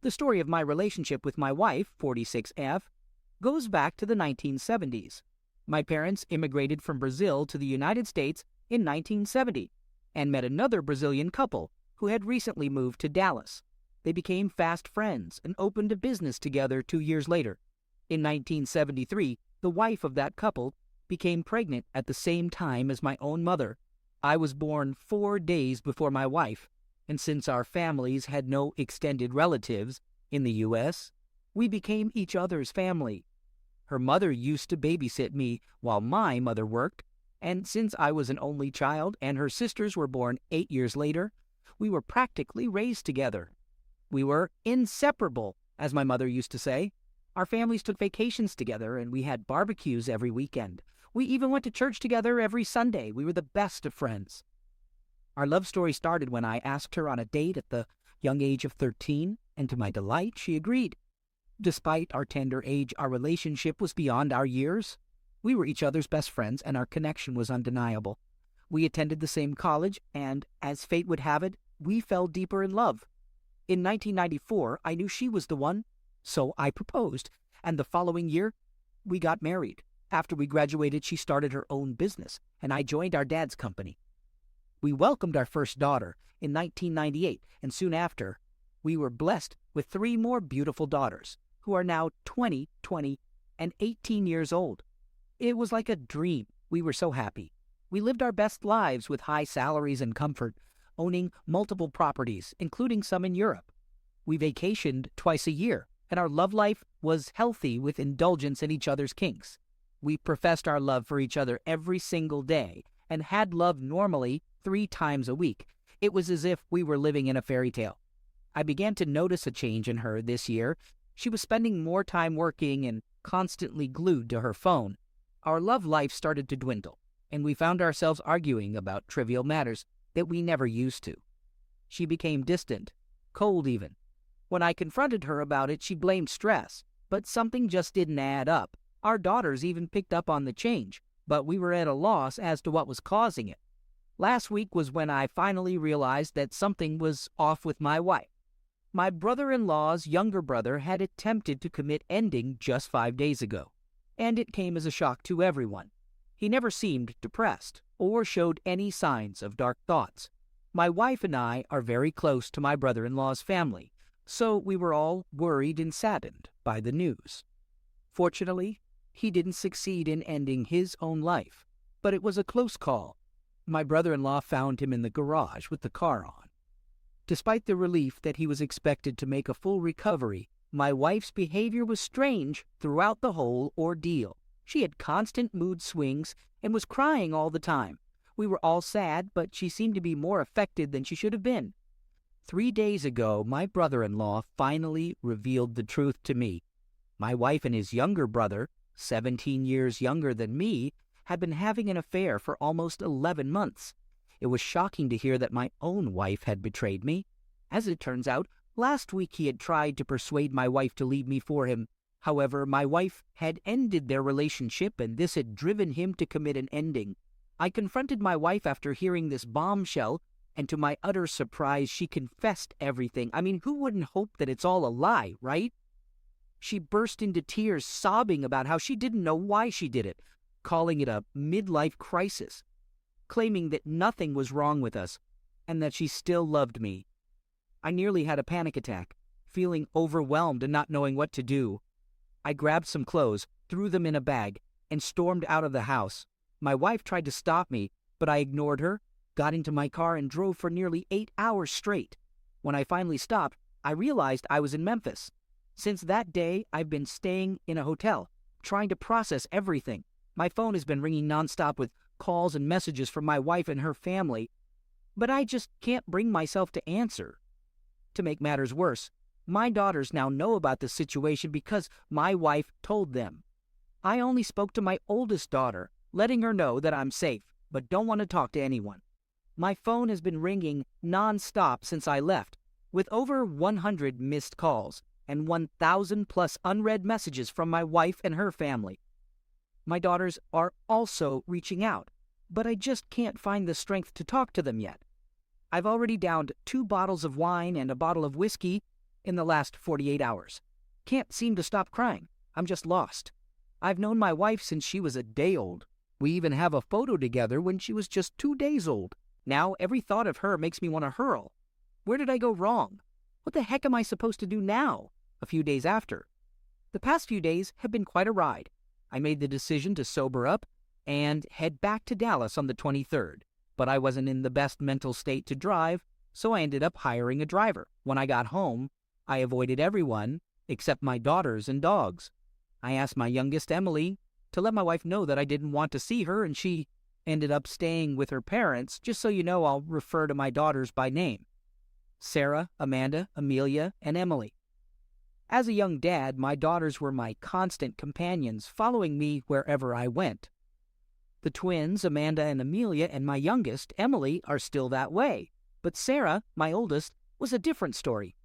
The story of my relationship with my wife, 46F, goes back to the 1970s. My parents immigrated from Brazil to the United States in 1970 and met another Brazilian couple who had recently moved to Dallas. They became fast friends and opened a business together 2 years later. In 1973, the wife of that couple became pregnant at the same time as my own mother. I was born 4 days before my wife, and since our families had no extended relatives in the U.S., we became each other's family. Her mother used to babysit me while my mother worked, and since I was an only child and her sisters were born 8 years later, we were practically raised together. We were inseparable, as my mother used to say. Our families took vacations together, and we had barbecues every weekend. We even went to church together every Sunday. We were the best of friends. Our love story started when I asked her on a date at the young age of 13, and to my delight, she agreed. Despite our tender age, our relationship was beyond our years. We were each other's best friends, and our connection was undeniable. We attended the same college, and, as fate would have it, we fell deeper in love. In 1994, I knew she was the one, so I proposed, and the following year, we got married. After we graduated, she started her own business, and I joined our dad's company. We welcomed our first daughter in 1998, and soon after, we were blessed with 3 more beautiful daughters, who are now 20, and 18 years old. It was like a dream. We were so happy. We lived our best lives with high salaries and comfort, owning multiple properties, including some in Europe. We vacationed twice a year, and our love life was healthy with indulgence in each other's kinks. We professed our love for each other every single day and had love normally 3 times a week. It was as if we were living in a fairy tale. I began to notice a change in her this year. She was spending more time working and constantly glued to her phone. Our love life started to dwindle, and we found ourselves arguing about trivial matters that we never used to. She became distant, cold even. When I confronted her about it, she blamed stress, but something just didn't add up. Our daughters even picked up on the change, but we were at a loss as to what was causing it. Last week was when I finally realized that something was off with my wife. My brother-in-law's younger brother had attempted to commit ending just 5 days ago, and it came as a shock to everyone. He never seemed depressed or showed any signs of dark thoughts. My wife and I are very close to my brother-in-law's family, so we were all worried and saddened by the news. Fortunately, he didn't succeed in ending his own life, but it was a close call. My brother-in-law found him in the garage with the car on. Despite the relief that he was expected to make a full recovery, my wife's behavior was strange throughout the whole ordeal. She had constant mood swings and was crying all the time. We were all sad, but she seemed to be more affected than she should have been. 3 days ago, my brother-in-law finally revealed the truth to me. My wife and his younger brother, 17 years younger than me, had been having an affair for almost 11 months. It was shocking to hear that my own wife had betrayed me. As it turns out, last week he had tried to persuade my wife to leave me for him. However, my wife had ended their relationship, and this had driven him to commit an ending. I confronted my wife after hearing this bombshell, and to my utter surprise, she confessed everything. I mean, who wouldn't hope that it's all a lie, right? She burst into tears, sobbing about how she didn't know why she did it, calling it a midlife crisis, claiming that nothing was wrong with us and that she still loved me. I nearly had a panic attack, feeling overwhelmed and not knowing what to do. I grabbed some clothes, threw them in a bag, and stormed out of the house. My wife tried to stop me, but I ignored her, got into my car, and drove for nearly 8 hours straight. When I finally stopped, I realized I was in Memphis. Since that day, I've been staying in a hotel, trying to process everything. My phone has been ringing nonstop with calls and messages from my wife and her family, but I just can't bring myself to answer. To make matters worse, my daughters now know about the situation because my wife told them. I only spoke to my oldest daughter, letting her know that I'm safe, but don't want to talk to anyone. My phone has been ringing nonstop since I left, with over 100 missed calls and 1,000 plus unread messages from my wife and her family. My daughters are also reaching out, but I just can't find the strength to talk to them yet. I've already downed 2 bottles of wine and a bottle of whiskey, in the last 48 hours. Can't seem to stop crying. I'm just lost. I've known my wife since she was a day old. We even have a photo together when she was just 2 days old. Now every thought of her makes me want to hurl. Where did I go wrong? What the heck am I supposed to do now? A few days after. The past few days have been quite a ride. I made the decision to sober up and head back to Dallas on the 23rd, but I wasn't in the best mental state to drive, so I ended up hiring a driver. When I got home, I avoided everyone except my daughters and dogs. I asked my youngest, Emily, to let my wife know that I didn't want to see her, and she ended up staying with her parents. Just so you know, I'll refer to my daughters by name: Sarah, Amanda, Amelia, and Emily. As a young dad, my daughters were my constant companions, following me wherever I went. The twins, Amanda and Amelia, and my youngest, Emily, are still that way. But Sarah, my oldest, was a different story.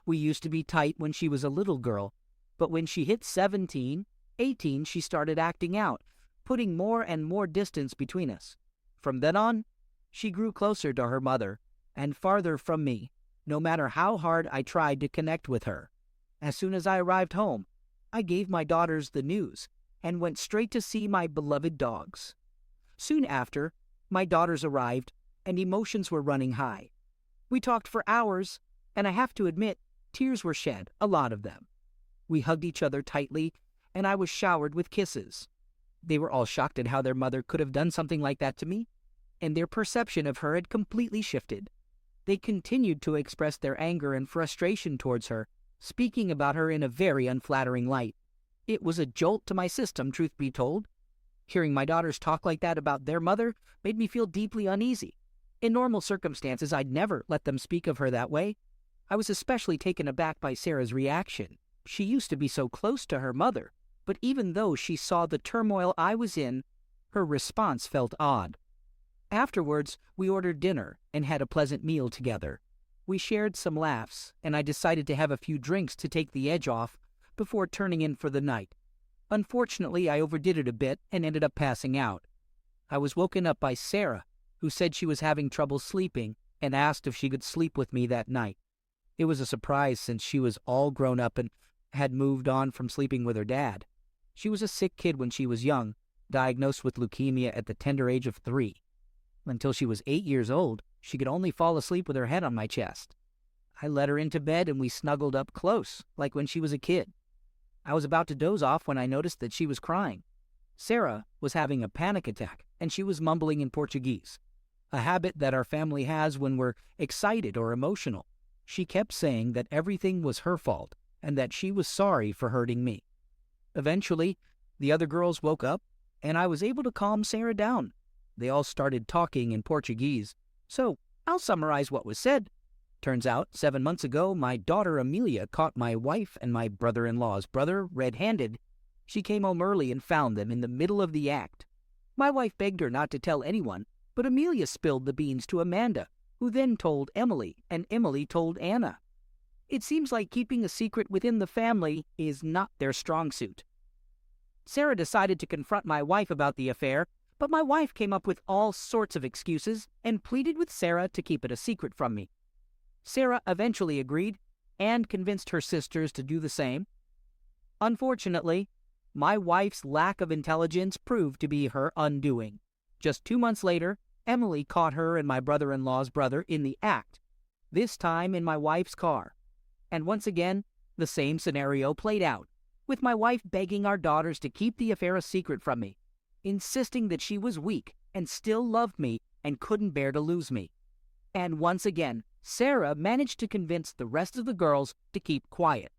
We used to be tight when she was a little girl, but when she hit 17, 18, she started acting out, putting more and more distance between us. From then on, she grew closer to her mother and farther from me, no matter how hard I tried to connect with her. As soon as I arrived home, I gave my daughters the news and went straight to see my beloved dogs. Soon after, my daughters arrived and emotions were running high. We talked for hours, and I have to admit, tears were shed, a lot of them. We hugged each other tightly, and I was showered with kisses. They were all shocked at how their mother could have done something like that to me, and their perception of her had completely shifted. They continued to express their anger and frustration towards her, speaking about her in a very unflattering light. It was a jolt to my system, truth be told. Hearing my daughters talk like that about their mother made me feel deeply uneasy. In normal circumstances, I'd never let them speak of her that way. I was especially taken aback by Sarah's reaction. She used to be so close to her mother, but even though she saw the turmoil I was in, her response felt odd. Afterwards, we ordered dinner and had a pleasant meal together. We shared some laughs, and I decided to have a few drinks to take the edge off before turning in for the night. Unfortunately, I overdid it a bit and ended up passing out. I was woken up by Sarah, who said she was having trouble sleeping and asked if she could sleep with me that night. It was a surprise since she was all grown up and had moved on from sleeping with her dad. She was a sick kid when she was young, diagnosed with leukemia at the tender age of 3. Until she was 8 years old, she could only fall asleep with her head on my chest. I led her into bed and we snuggled up close, like when she was a kid. I was about to doze off when I noticed that she was crying. Sarah was having a panic attack, and she was mumbling in Portuguese, a habit that our family has when we're excited or emotional. She kept saying that everything was her fault and that she was sorry for hurting me. Eventually, the other girls woke up, and I was able to calm Sarah down. They all started talking in Portuguese, so I'll summarize what was said. Turns out, 7 months ago, my daughter Amelia caught my wife and my brother-in-law's brother red-handed. She came home early and found them in the middle of the act. My wife begged her not to tell anyone, but Amelia spilled the beans to Amanda, who then told Emily, and Emily told Anna. It seems like keeping a secret within the family is not their strong suit. Sarah decided to confront my wife about the affair, but my wife came up with all sorts of excuses and pleaded with Sarah to keep it a secret from me. Sarah eventually agreed and convinced her sisters to do the same. Unfortunately, my wife's lack of intelligence proved to be her undoing. Just 2 months later, Emily caught her and my brother-in-law's brother in the act, this time in my wife's car. And once again, the same scenario played out, with my wife begging our daughters to keep the affair a secret from me, insisting that she was weak and still loved me and couldn't bear to lose me. And once again, Sarah managed to convince the rest of the girls to keep quiet.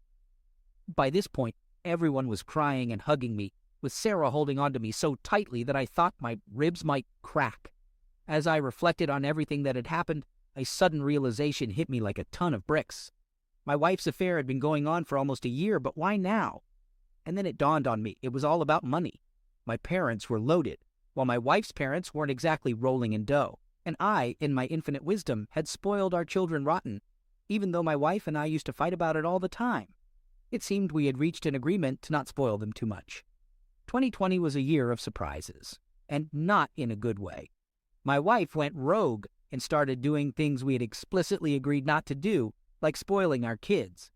By this point, everyone was crying and hugging me, with Sarah holding onto me so tightly that I thought my ribs might crack. As I reflected on everything that had happened, a sudden realization hit me like a ton of bricks. My wife's affair had been going on for almost a year, but why now? And then it dawned on me, it was all about money. My parents were loaded, while my wife's parents weren't exactly rolling in dough. And I, in my infinite wisdom, had spoiled our children rotten, even though my wife and I used to fight about it all the time. It seemed we had reached an agreement to not spoil them too much. 2020 was a year of surprises, and not in a good way. My wife went rogue and started doing things we had explicitly agreed not to do, like spoiling our kids.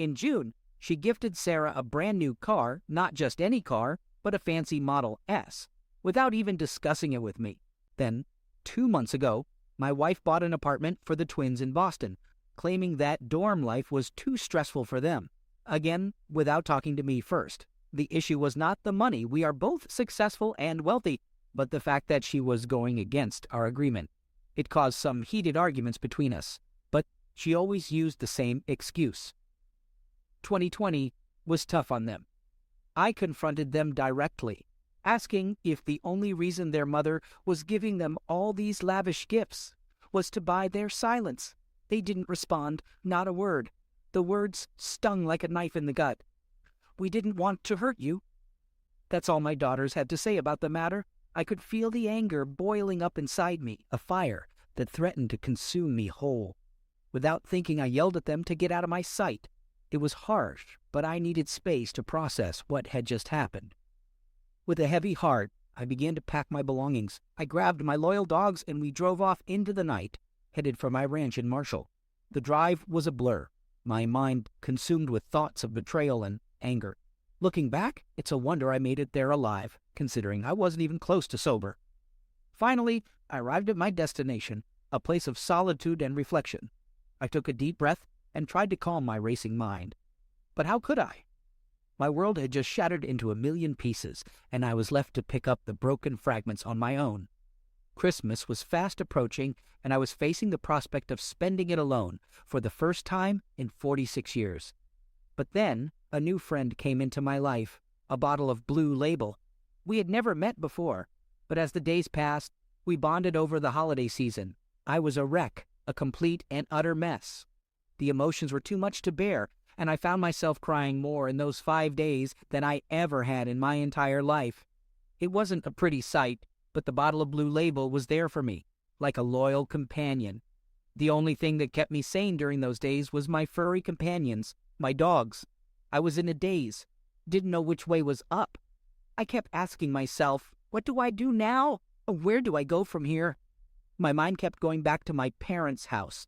In June, she gifted Sarah a brand new car, not just any car, but a fancy Model S, without even discussing it with me. Then, 2 months ago, my wife bought an apartment for the twins in Boston, claiming that dorm life was too stressful for them. Again, without talking to me first. The issue was not the money. We are both successful and wealthy, but the fact that she was going against our agreement. It caused some heated arguments between us, but she always used the same excuse. 2020 was tough on them. I confronted them directly, asking if the only reason their mother was giving them all these lavish gifts was to buy their silence. They didn't respond, not a word. The words stung like a knife in the gut. "We didn't want to hurt you." That's all my daughters had to say about the matter. I could feel the anger boiling up inside me, a fire that threatened to consume me whole. Without thinking, I yelled at them to get out of my sight. It was harsh, but I needed space to process what had just happened. With a heavy heart, I began to pack my belongings. I grabbed my loyal dogs and we drove off into the night, headed for my ranch in Marshall. The drive was a blur, my mind consumed with thoughts of betrayal and anger. Looking back, it's a wonder I made it there alive, considering I wasn't even close to sober. Finally, I arrived at my destination, a place of solitude and reflection. I took a deep breath and tried to calm my racing mind. But how could I? My world had just shattered into a million pieces, and I was left to pick up the broken fragments on my own. Christmas was fast approaching, and I was facing the prospect of spending it alone for the first time in 46 years. But then, a new friend came into my life, a bottle of Blue Label. We had never met before, but as the days passed, we bonded over the holiday season. I was a wreck, a complete and utter mess. The emotions were too much to bear, and I found myself crying more in those 5 days than I ever had in my entire life. It wasn't a pretty sight, but the bottle of Blue Label was there for me, like a loyal companion. The only thing that kept me sane during those days was my furry companions, my dogs. I was in a daze, didn't know which way was up. I kept asking myself, what do I do now? Where do I go from here? My mind kept going back to my parents' house.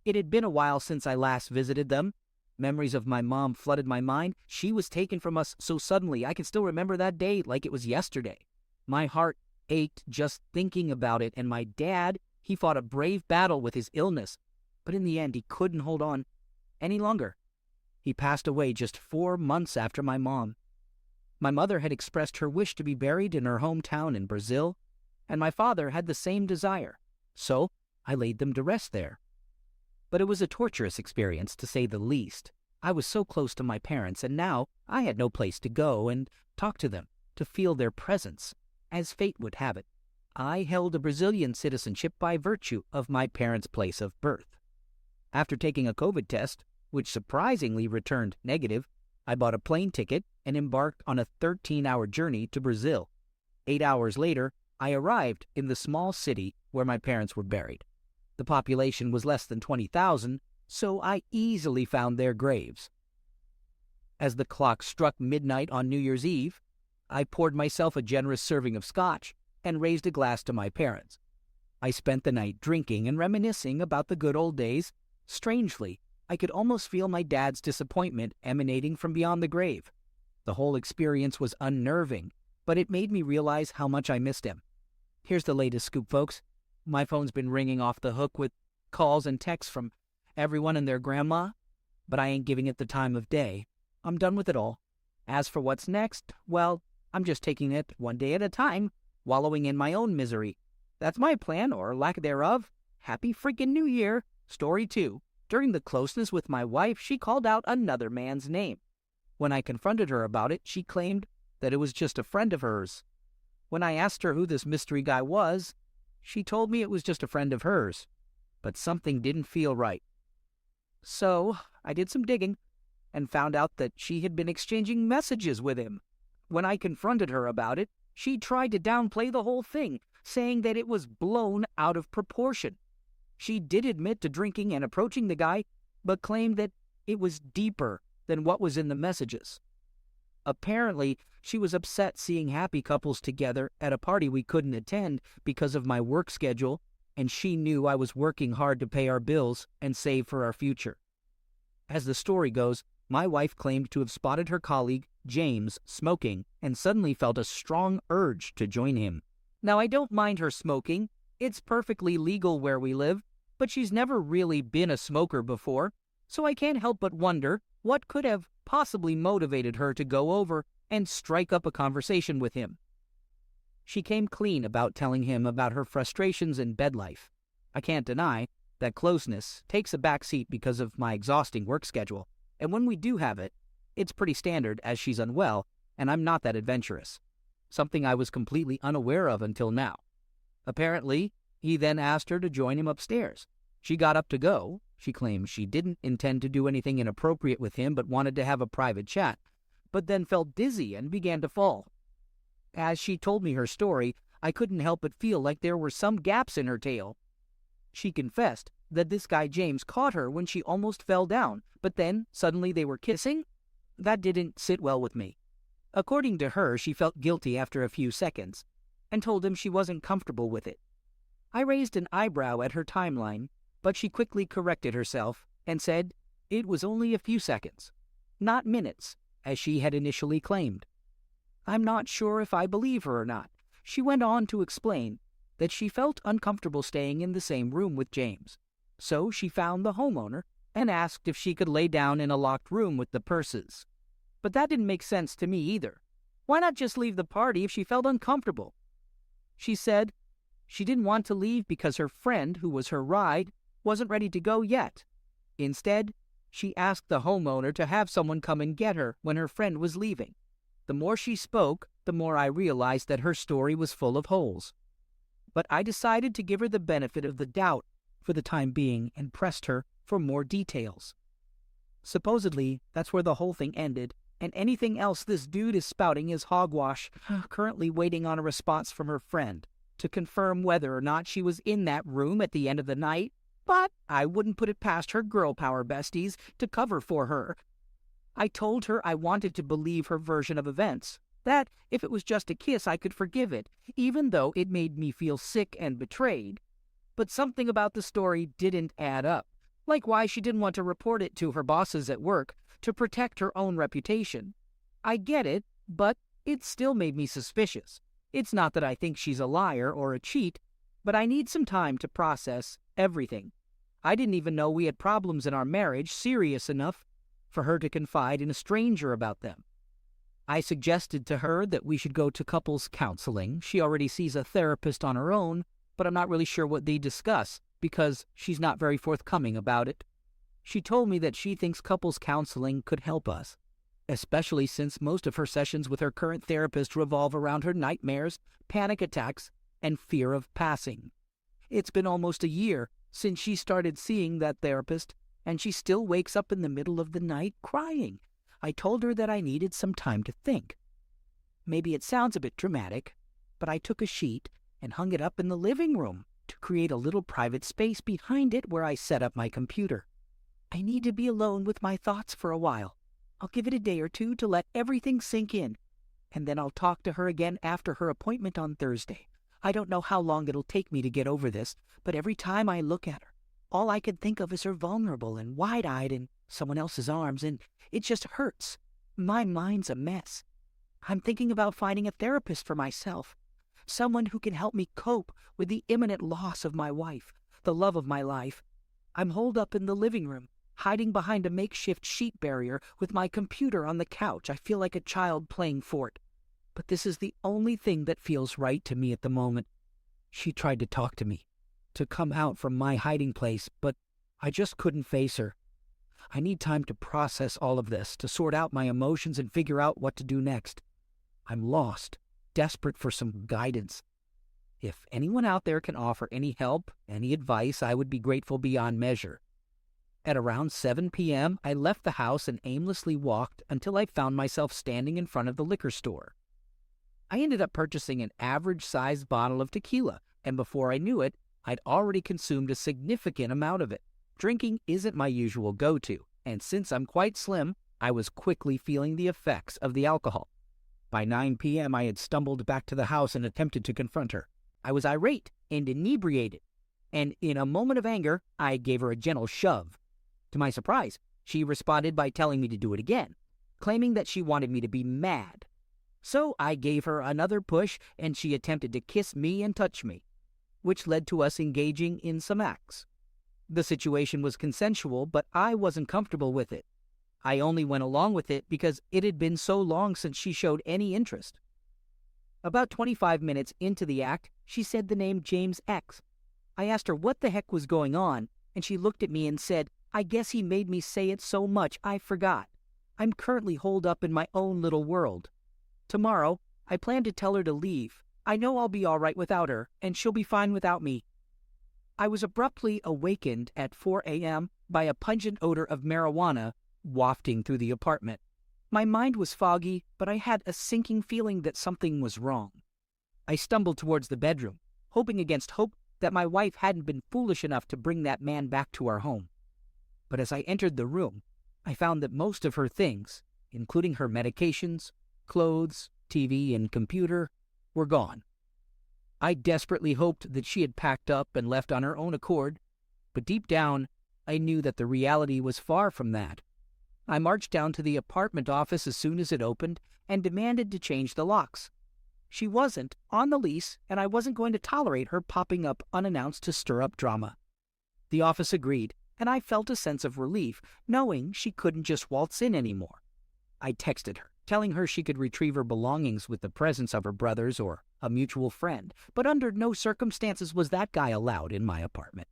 It had been a while since I last visited them. Memories of my mom flooded my mind. She was taken from us so suddenly. I can still remember that day like it was yesterday. My heart ached just thinking about it, and my dad, he fought a brave battle with his illness, but in the end he couldn't hold on any longer. He passed away just 4 months after my mom. My mother had expressed her wish to be buried in her hometown in Brazil, and my father had the same desire, so I laid them to rest there. But it was a torturous experience, to say the least. I was so close to my parents, and now I had no place to go and talk to them, to feel their presence. As fate would have it, I held a Brazilian citizenship by virtue of my parents' place of birth. After taking a COVID test, which surprisingly returned negative, I bought a plane ticket and embarked on a 13-hour journey to Brazil. 8 hours later, I arrived in the small city where my parents were buried. The population was less than 20,000, so I easily found their graves. As the clock struck midnight on New Year's Eve, I poured myself a generous serving of scotch and raised a glass to my parents. I spent the night drinking and reminiscing about the good old days. Strangely, I could almost feel my dad's disappointment emanating from beyond the grave. The whole experience was unnerving, but it made me realize how much I missed him. Here's the latest scoop, folks. My phone's been ringing off the hook with calls and texts from everyone and their grandma, but I ain't giving it the time of day. I'm done with it all. As for what's next, well, I'm just taking it one day at a time, wallowing in my own misery. That's my plan, or lack thereof. Happy freaking New Year. Story 2. During the closeness with my wife, she called out another man's name. When I confronted her about it, she claimed that it was just a friend of hers. When I asked her who this mystery guy was, she told me it was just a friend of hers, but something didn't feel right. So I did some digging and found out that she had been exchanging messages with him. When I confronted her about it, she tried to downplay the whole thing, saying that it was blown out of proportion. She did admit to drinking and approaching the guy, but claimed that it was deeper than what was in the messages. Apparently, she was upset seeing happy couples together at a party we couldn't attend because of my work schedule, and she knew I was working hard to pay our bills and save for our future. As the story goes, My wife claimed to have spotted her colleague, James, smoking and suddenly felt a strong urge to join him. Now, I don't mind her smoking. It's perfectly legal where we live, but she's never really been a smoker before, so I can't help but wonder what could have possibly motivated her to go over and strike up a conversation with him. She came clean about telling him about her frustrations in bed life. I can't deny that closeness takes a backseat because of my exhausting work schedule, and when we do have it, it's pretty standard as she's unwell and I'm not that adventurous, something I was completely unaware of until now. Apparently, he then asked her to join him upstairs. She got up to go. She claimed she didn't intend to do anything inappropriate with him but wanted to have a private chat, but then felt dizzy and began to fall. As she told me her story, I couldn't help but feel like there were some gaps in her tale. She confessed that this guy James caught her when she almost fell down, but then suddenly they were kissing? That didn't sit well with me. According to her, she felt guilty after a few seconds and told him she wasn't comfortable with it. I raised an eyebrow at her timeline, but she quickly corrected herself and said it was only a few seconds, not minutes, as she had initially claimed. I'm not sure if I believe her or not. She went on to explain that she felt uncomfortable staying in the same room with James, so she found the homeowner and asked if she could lay down in a locked room with the purses. But that didn't make sense to me either. Why not just leave the party if she felt uncomfortable? She said she didn't want to leave because her friend, who was her ride, wasn't ready to go yet. Instead, she asked the homeowner to have someone come and get her when her friend was leaving. The more she spoke, the more I realized that her story was full of holes. But I decided to give her the benefit of the doubt for the time being and pressed her for more details. Supposedly, that's where the whole thing ended, and anything else this dude is spouting is hogwash, currently waiting on a response from her friend to confirm whether or not she was in that room at the end of the night, but I wouldn't put it past her girl power besties to cover for her. I told her I wanted to believe her version of events, that if it was just a kiss I could forgive it, even though it made me feel sick and betrayed. But something about the story didn't add up, like why she didn't want to report it to her bosses at work to protect her own reputation. I get it, but it still made me suspicious. It's not that I think she's a liar or a cheat, but I need some time to process everything. I didn't even know we had problems in our marriage serious enough for her to confide in a stranger about them. I suggested to her that we should go to couples counseling. She already sees a therapist on her own, but I'm not really sure what they discuss because she's not very forthcoming about it. She told me that she thinks couples counseling could help us, especially since most of her sessions with her current therapist revolve around her nightmares, panic attacks, and fear of passing. It's been almost a year since she started seeing that therapist, and she still wakes up in the middle of the night crying. I told her that I needed some time to think. Maybe it sounds a bit dramatic, but I took a sheet and hung it up in the living room to create a little private space behind it where I set up my computer. I need to be alone with my thoughts for a while. I'll give it a day or two to let everything sink in, and then I'll talk to her again after her appointment on Thursday. I don't know how long it'll take me to get over this, but every time I look at her, all I can think of is her vulnerable and wide-eyed in someone else's arms, and it just hurts. My mind's a mess. I'm thinking about finding a therapist for myself, someone who can help me cope with the imminent loss of my wife, the love of my life. I'm holed up in the living room, hiding behind a makeshift sheet barrier with my computer on the couch. I feel like a child playing fort. But this is the only thing that feels right to me at the moment. She tried to talk to me, to come out from my hiding place, but I just couldn't face her. I need time to process all of this, to sort out my emotions and figure out what to do next. I'm lost, desperate for some guidance. If anyone out there can offer any help, any advice, I would be grateful beyond measure. At around 7 p.m., I left the house and aimlessly walked until I found myself standing in front of the liquor store. I ended up purchasing an average-sized bottle of tequila, and before I knew it, I'd already consumed a significant amount of it. Drinking isn't my usual go-to, and since I'm quite slim, I was quickly feeling the effects of the alcohol. By 9 p.m., I had stumbled back to the house and attempted to confront her. I was irate and inebriated, and in a moment of anger, I gave her a gentle shove. To my surprise, She responded by telling me to do it again, claiming that she wanted me to be mad. So I gave her another push, and she attempted to kiss me and touch me, which led to us engaging in some acts. The situation was consensual, but I wasn't comfortable with it. I only went along with it because it had been so long since she showed any interest. About 25 minutes into the act, she said the name James X. I asked her what the heck was going on, and she looked at me and said, "I guess he made me say it so much I forgot. I'm currently holed up in my own little world. Tomorrow, I plan to tell her to leave. I know I'll be all right without her, and she'll be fine without me." I was abruptly awakened at 4 a.m. by a pungent odor of marijuana wafting through the apartment. My mind was foggy, but I had a sinking feeling that something was wrong. I stumbled towards the bedroom, hoping against hope that my wife hadn't been foolish enough to bring that man back to our home. But as I entered the room, I found that most of her things, including her medications, clothes, TV, and computer, were gone. I desperately hoped that she had packed up and left on her own accord, but deep down, I knew that the reality was far from that. I marched down to the apartment office as soon as it opened and demanded to change the locks. She wasn't on the lease, and I wasn't going to tolerate her popping up unannounced to stir up drama. The office agreed, and I felt a sense of relief, knowing she couldn't just waltz in anymore. I texted her, telling her she could retrieve her belongings with the presence of her brothers or a mutual friend, but under no circumstances was that guy allowed in my apartment.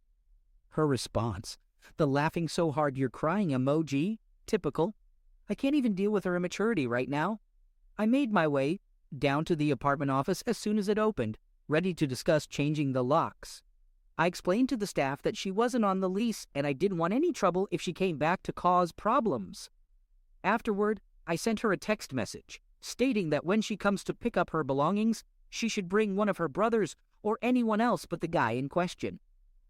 Her response, the laughing so hard you're crying emoji, typical. I can't even deal with her immaturity right now. I made my way down to the apartment office as soon as it opened, ready to discuss changing the locks. I explained to the staff that she wasn't on the lease and I didn't want any trouble if she came back to cause problems. Afterward, I sent her a text message stating that when she comes to pick up her belongings, she should bring one of her brothers or anyone else but the guy in question.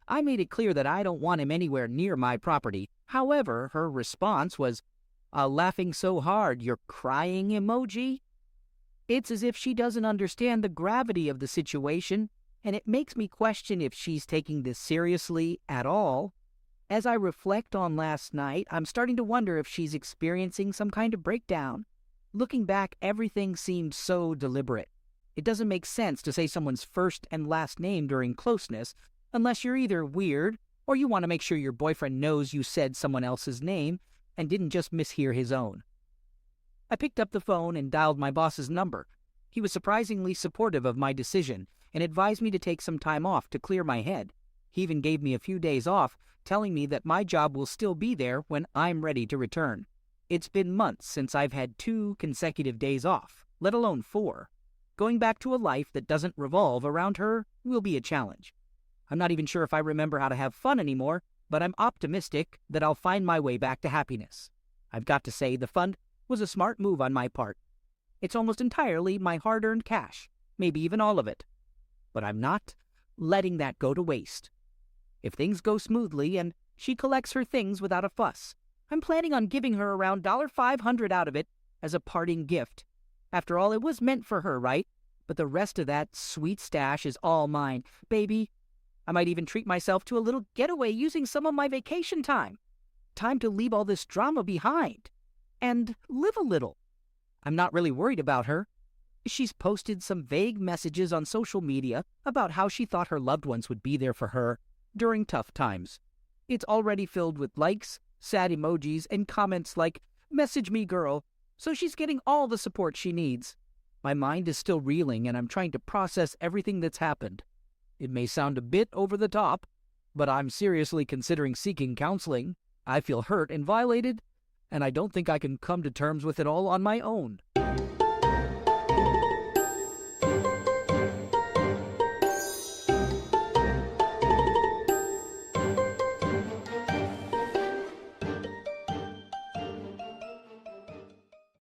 I made it clear that I don't want him anywhere near my property. However, her response was a laughing so hard you're crying emoji. It's as if she doesn't understand the gravity of the situation, and it makes me question if she's taking this seriously at all. As I reflect on last night, I'm starting to wonder if she's experiencing some kind of breakdown. Looking back, everything seemed so deliberate. It doesn't make sense to say someone's first and last name during closeness, unless you're either weird or you want to make sure your boyfriend knows you said someone else's name and didn't just mishear his own. I picked up the phone and dialed my boss's number. He was surprisingly supportive of my decision and advised me to take some time off to clear my head. He even gave me a few days off, telling me that my job will still be there when I'm ready to return. It's been months since I've had 2 consecutive days off, let alone 4. Going back to a life that doesn't revolve around her will be a challenge. I'm not even sure if I remember how to have fun anymore, but I'm optimistic that I'll find my way back to happiness. I've got to say, the fund was a smart move on my part. It's almost entirely my hard-earned cash, maybe even all of it. But I'm not letting that go to waste. If things go smoothly and she collects her things without a fuss, I'm planning on giving her around $500 out of it as a parting gift. After all, it was meant for her, right? But the rest of that sweet stash is all mine. Baby, I might even treat myself to a little getaway using some of my vacation time. Time to leave all this drama behind and live a little. I'm not really worried about her. She's posted some vague messages on social media about how she thought her loved ones would be there for her during tough times. It's already filled with likes, sad emojis, and comments like, "Message me, girl," so she's getting all the support she needs. My mind is still reeling, and I'm trying to process everything that's happened. It may sound a bit over the top, but I'm seriously considering seeking counseling. I feel hurt and violated, and I don't think I can come to terms with it all on my own.